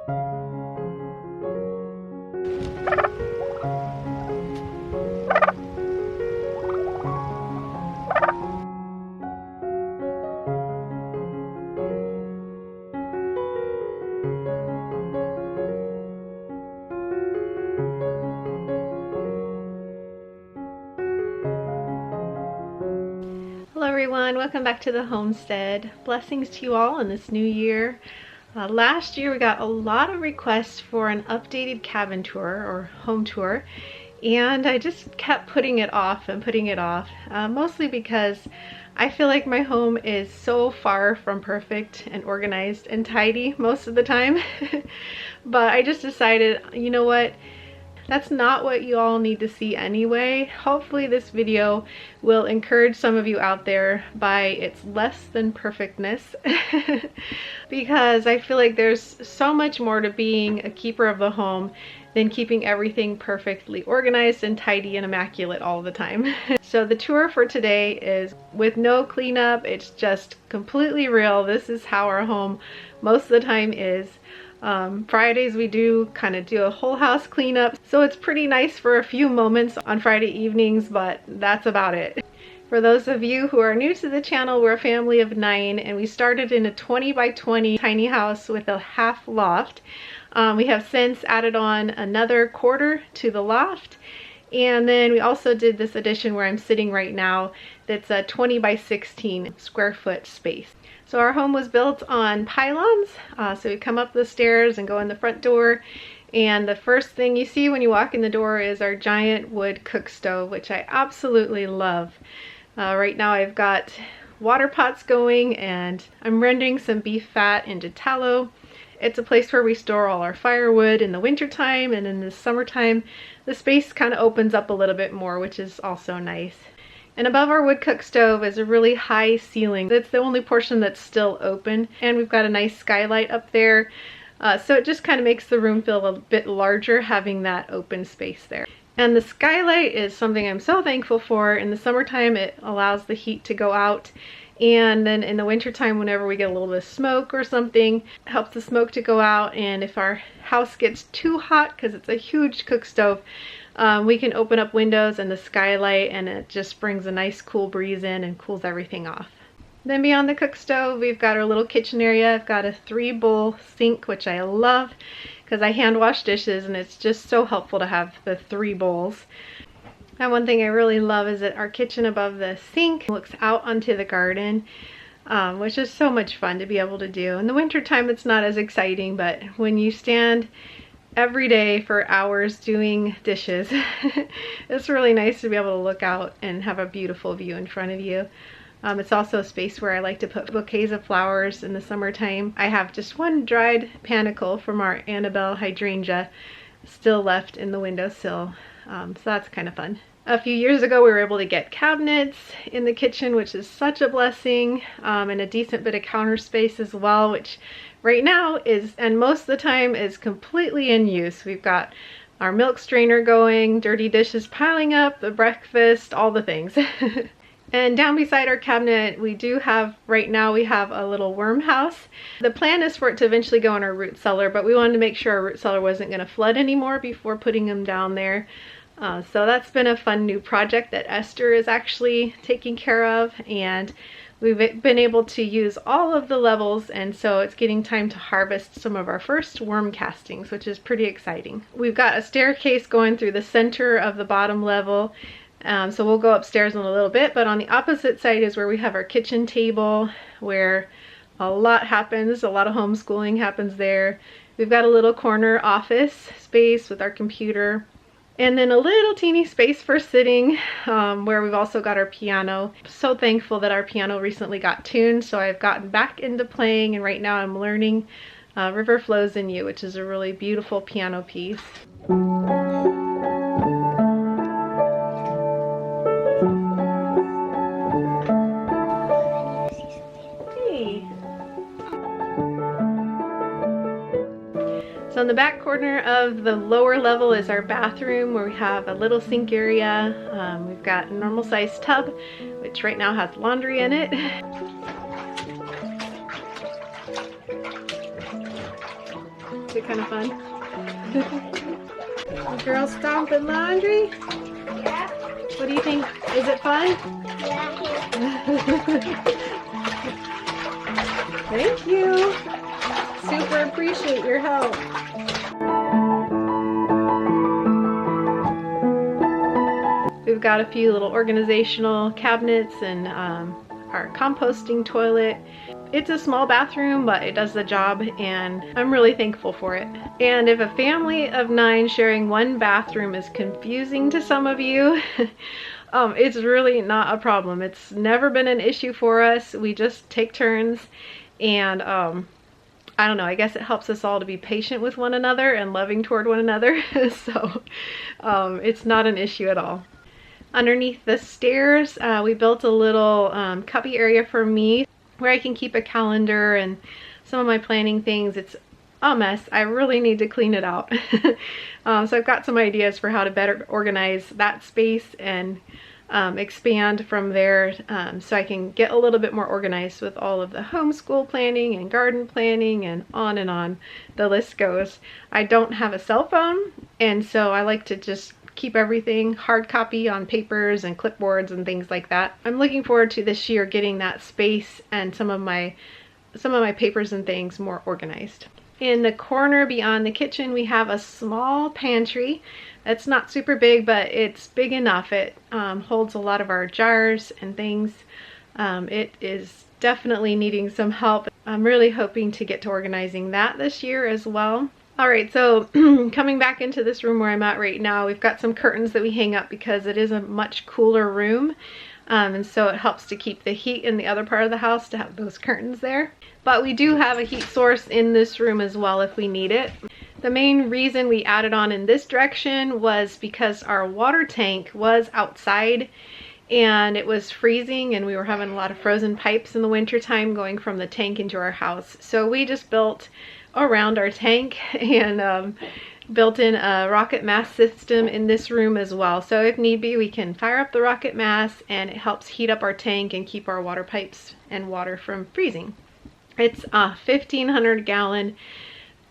Hello everyone, welcome back to the homestead. Blessings to you all in this new year. Last year we got a lot of requests for an updated cabin tour or home tour, and I just kept putting it off and putting it off, mostly because I feel like my home is so far from perfect and organized and tidy most of the time. But I just decided, you know what? That's not what you all need to see anyway. Hopefully this video will encourage some of you out there by its less than perfectness because I feel like there's so much more to being a keeper of the home than keeping everything perfectly organized and tidy and immaculate all the time. So the tour for today is with no cleanup. It's just completely real. This is how our home most of the time is. Fridays we do kind of do a whole house cleanup, so it's pretty nice for a few moments on Friday evenings, but that's about it. For those of you who are new to the channel, we're a family of 9 and we started in a 20 by 20 tiny house with a half loft. We have since added on another quarter to the loft, and then we also did this addition where I'm sitting right now that's a 20 by 16 square foot space. So our home was built on pylons, so we come up the stairs and go in the front door, and the first thing you see when you walk in the door is our giant wood cook stove, which I absolutely love. Right now I've got water pots going and I'm rendering some beef fat into tallow. It's a place where we store all our firewood in the winter time, and in the summertime the space kind of opens up a little bit more, which is also nice. And above our wood cook stove is a really high ceiling. That's the only portion that's still open, and we've got a nice skylight up there. So it just kind of makes the room feel a bit larger having that open space there. And the skylight is something I'm so thankful for. In the summertime it allows the heat to go out, and then in the wintertime whenever we get a little bit of smoke or something, it helps the smoke to go out. And if our house gets too hot, because it's a huge cook stove, we can open up windows and the skylight, and it just brings a nice cool breeze in and cools everything off. Then beyond the cook stove we've got our little kitchen area. I've got a 3-bowl sink, which I love because I hand wash dishes and it's just so helpful to have the 3 bowls. And one thing I really love is that our kitchen above the sink looks out onto the garden, which is so much fun to be able to do. In the winter time it's not as exciting, but when you stand every day for hours doing dishes, it's really nice to be able to look out and have a beautiful view in front of you. It's also a space where I like to put bouquets of flowers in the summertime. I have just one dried panicle from our Annabelle hydrangea still left in the windowsill, so that's kind of fun. A few years ago we were able to get cabinets in the kitchen, which is such a blessing, and a decent bit of counter space as well, which right now is, and most of the time, is completely in use. We've got our milk strainer going, dirty dishes piling up, the breakfast, all the things. And down beside our cabinet we do have, right now we have a little worm house. The plan is for it to eventually go in our root cellar, but we wanted to make sure our root cellar wasn't going to flood anymore before putting them down there. So that's been a fun new project that Esther is actually taking care of, and we've been able to use all of the levels, and so it's getting time to harvest some of our first worm castings, which is pretty exciting. We've got a staircase going through the center of the bottom level, so we'll go upstairs in a little bit, but on the opposite side is where we have our kitchen table, where a lot happens, a lot of homeschooling happens there. We've got a little corner office space with our computer, and then a little teeny space for sitting, where we've also got our piano. So thankful that our piano recently got tuned, so I've gotten back into playing, and right now I'm learning River Flows in You, which is a really beautiful piano piece. So in the back corner of the lower level is our bathroom, where we have a little sink area. We've got a normal sized tub, which right now has laundry in it. Is it kind of fun? The girls stomping laundry? Yeah. What do you think? Is it fun? Yeah. Thank you. Super appreciate your help. We've got a few little organizational cabinets and our composting toilet. It's a small bathroom, but it does the job, and I'm really thankful for it. And if a family of 9 sharing one bathroom is confusing to some of you, it's really not a problem. It's never been an issue for us. We just take turns, and I don't know, I guess it helps us all to be patient with one another and loving toward one another. So it's not an issue at all. Underneath the stairs, we built a little cubby area for me where I can keep a calendar and some of my planning things. It's a mess. I really need to clean it out. So I've got some ideas for how to better organize that space and expand from there, so I can get a little bit more organized with all of the homeschool planning and garden planning and on the list goes. I don't have a cell phone, and so I like to just keep everything hard copy on papers and clipboards and things like that. I'm looking forward to this year getting that space and some of my papers and things more organized. In the corner beyond the kitchen, we have a small pantry. It's not super big, but it's big enough. It holds a lot of our jars and things. It is definitely needing some help. I'm really hoping to get to organizing that this year as well. All right, so coming back into this room where I'm at right now, we've got some curtains that we hang up because it is a much cooler room. And so it helps to keep the heat in the other part of the house to have those curtains there. But we do have a heat source in this room as well if we need it. The main reason we added on in this direction was because our water tank was outside and it was freezing, and we were having a lot of frozen pipes in the winter time going from the tank into our house. So we just built around our tank and built in a rocket mass system in this room as well. So if need be, we can fire up the rocket mass, and it helps heat up our tank and keep our water pipes and water from freezing. It's a 1,500 gallon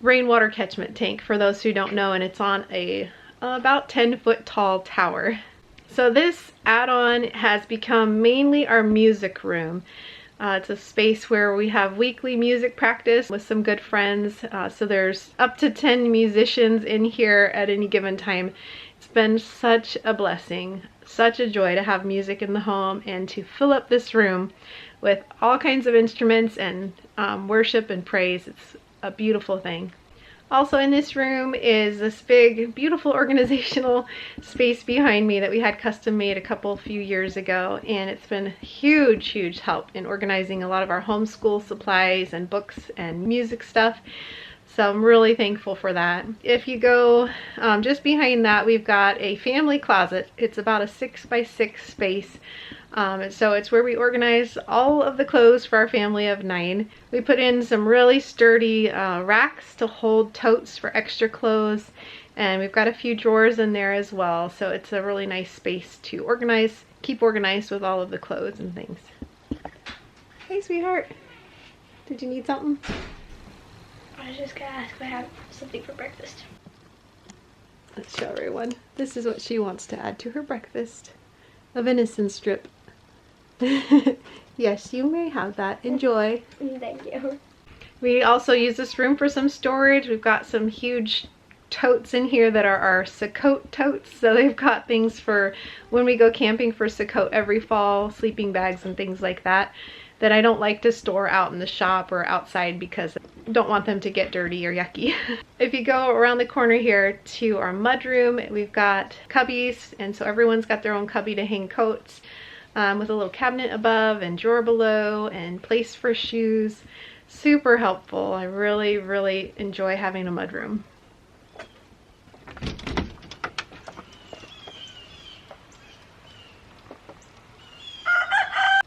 rainwater catchment tank, for those who don't know, and it's on a about 10-foot tall tower. So this add-on has become mainly our music room. It's a space where we have weekly music practice with some good friends. So there's up to 10 musicians in here at any given time. It's been such a blessing, such a joy to have music in the home and to fill up this room with all kinds of instruments and worship and praise. It's a beautiful thing. Also in this room is this big, beautiful organizational space behind me that we had custom made a few years ago, and it's been huge help in organizing a lot of our homeschool supplies and books and music stuff. So I'm really thankful for that. If you go just behind that, we've got a family closet. It's about a 6x6 space. So it's where we organize all of the clothes for our family of 9. We put in some really sturdy racks to hold totes for extra clothes, and we've got a few drawers in there as well. So it's a really nice space to organize, keep organized with all of the clothes and things. Hey sweetheart, did you need something? I was just gonna ask if I have something for breakfast. Let's show everyone. This is what she wants to add to her breakfast. A venison strip. Yes, you may have that. Enjoy. Thank you. We also use this room for some storage. We've got some huge totes in here that are our Sukkot totes. So they've got things for when we go camping for Sukkot every fall, sleeping bags and things like that, that I don't like to store out in the shop or outside because I don't want them to get dirty or yucky. If you go around the corner here to our mudroom, we've got cubbies, and so everyone's got their own cubby to hang coats, with a little cabinet above and drawer below and place for shoes. Super helpful. I really enjoy having a mudroom.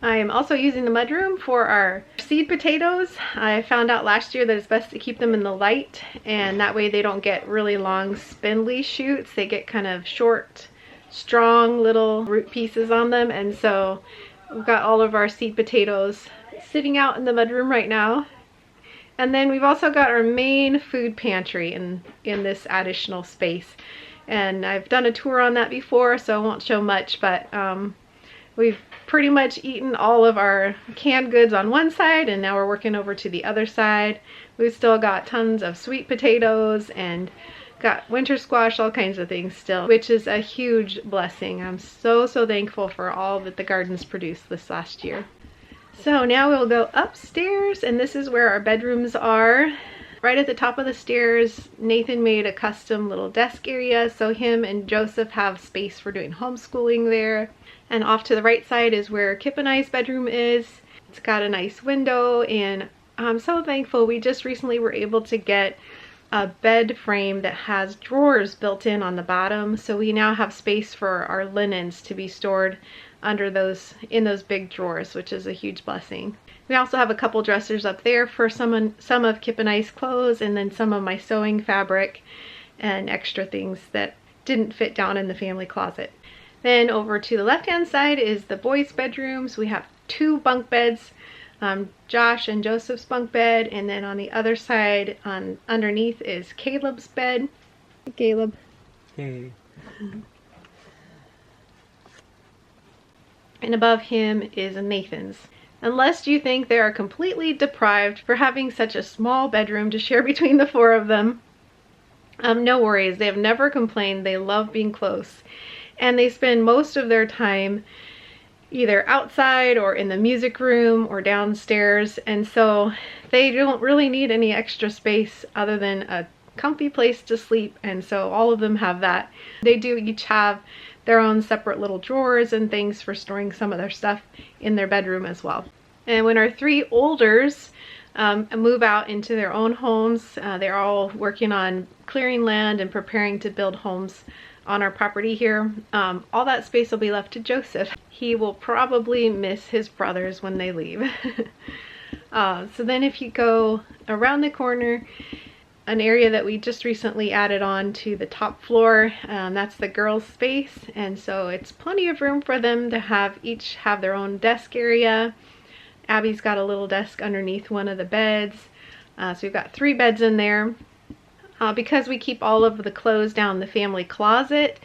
I am also using the mudroom for our seed potatoes. I found out last year that it's best to keep them in the light, and that way they don't get really long spindly shoots. They get kind of short, strong little root pieces on them, and so we've got all of our seed potatoes sitting out in the mudroom right now. And then we've also got our main food pantry in this additional space. And I've done a tour on that before, so I won't show much, but we've pretty much eaten all of our canned goods on one side, and now we're working over to the other side. We've still got tons of sweet potatoes and got winter squash, all kinds of things still, which is a huge blessing. I'm so thankful for all that the gardens produced this last year. So now we'll go upstairs, and this is where our bedrooms are. Right at the top of the stairs, Nathan made a custom little desk area, so him and Joseph have space for doing homeschooling there. And off to the right side is where Kip and I's bedroom is. It's got a nice window, and I'm so thankful we just recently were able to get a bed frame that has drawers built in on the bottom, so we now have space for our linens to be stored under those, in those big drawers, which is a huge blessing. We also have a couple dressers up there for some of Kip and I's clothes, and then some of my sewing fabric and extra things that didn't fit down in the family closet. Then over to the left hand side is the boys' bedrooms. We have 2 bunk beds, Josh and Joseph's bunk bed, and then on the other side underneath is Caleb's bed. Hey, Caleb. Hey. And above him is Nathan's. Unless you think they are completely deprived for having such a small bedroom to share between the 4 of them, no worries. They have never complained. They love being close. And they spend most of their time either outside or in the music room or downstairs. And so they don't really need any extra space other than a comfy place to sleep. And so all of them have that. They do each have their own separate little drawers and things for storing some of their stuff in their bedroom as well. And when our 3 olders move out into their own homes, they're all working on clearing land and preparing to build homes on our property here. All that space will be left to Joseph. He will probably miss his brothers when they leave. So then if you go around the corner, an area that we just recently added on to the top floor, that's the girls' space, and so it's plenty of room for them to each have their own desk area. Abby's got a little desk underneath one of the beds, so we've got 3 beds in there. Because we keep all of the clothes down the family closet,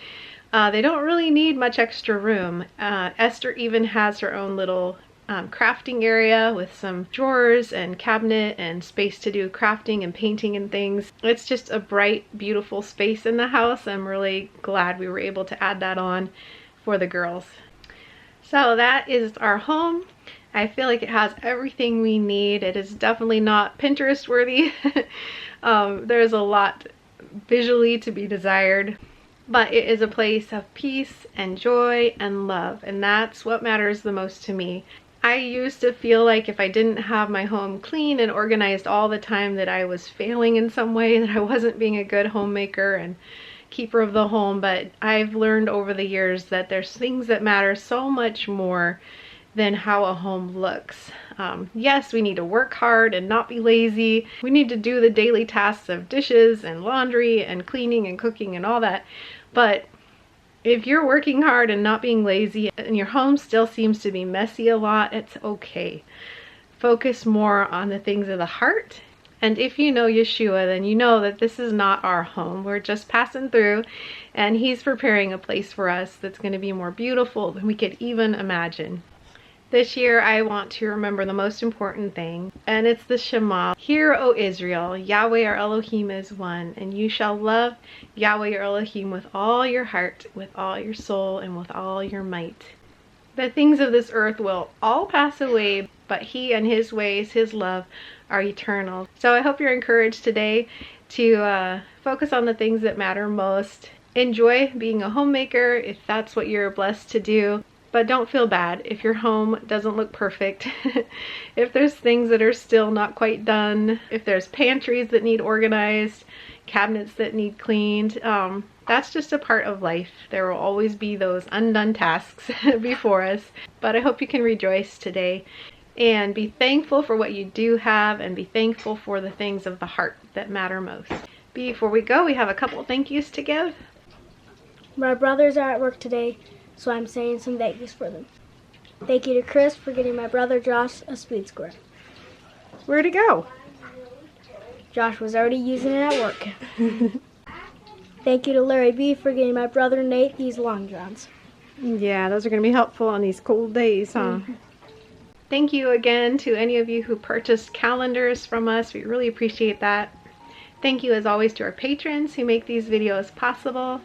they don't really need much extra room. Esther even has her own little crafting area with some drawers and cabinet and space to do crafting and painting and things. It's just a bright, beautiful space in the house. I'm really glad we were able to add that on for the girls. So that is our home. I feel like it has everything we need. It is definitely not Pinterest worthy. There's a lot visually to be desired, but it is a place of peace and joy and love, and that's what matters the most to me. I used to feel like if I didn't have my home clean and organized all the time that I was failing in some way, that I wasn't being a good homemaker and keeper of the home, but I've learned over the years that there's things that matter so much more than how a home looks. Yes, we need to work hard and not be lazy. We need to do the daily tasks of dishes and laundry and cleaning and cooking and all that. But if you're working hard and not being lazy and your home still seems to be messy a lot, it's okay. Focus more on the things of the heart. And if you know Yeshua, then you know that this is not our home. We're just passing through, and He's preparing a place for us that's going to be more beautiful than we could even imagine. This year, I want to remember the most important thing, and it's the Shema. Hear, O Israel, Yahweh our Elohim is one, and you shall love Yahweh your Elohim with all your heart, with all your soul, and with all your might. The things of this earth will all pass away, but He and His ways, His love, are eternal. So I hope you're encouraged today to focus on the things that matter most. Enjoy being a homemaker if that's what you're blessed to do. But don't feel bad if your home doesn't look perfect. If there's things that are still not quite done, if there's pantries that need organized, cabinets that need cleaned, that's just a part of life. There will always be those undone tasks before us. But I hope you can rejoice today and be thankful for what you do have, and be thankful for the things of the heart that matter most. Before we go, we have a couple thank yous to give. My brothers are at work today, so I'm saying some thank yous for them. Thank you to Chris for getting my brother Josh a speed square. Where'd he go? Josh was already using it at work. Thank you to Larry B for getting my brother Nate these long johns. Yeah, those are going to be helpful on these cold days, huh? Thank you again to any of you who purchased calendars from us. We really appreciate that. Thank you as always to our patrons who make these videos possible.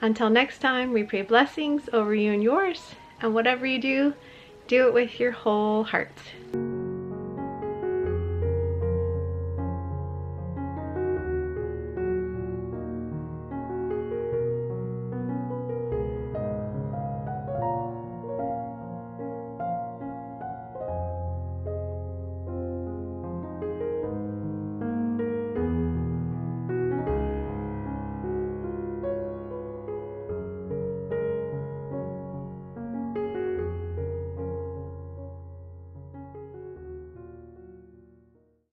Until next time, we pray blessings over you and yours. And whatever you do, do it with your whole heart.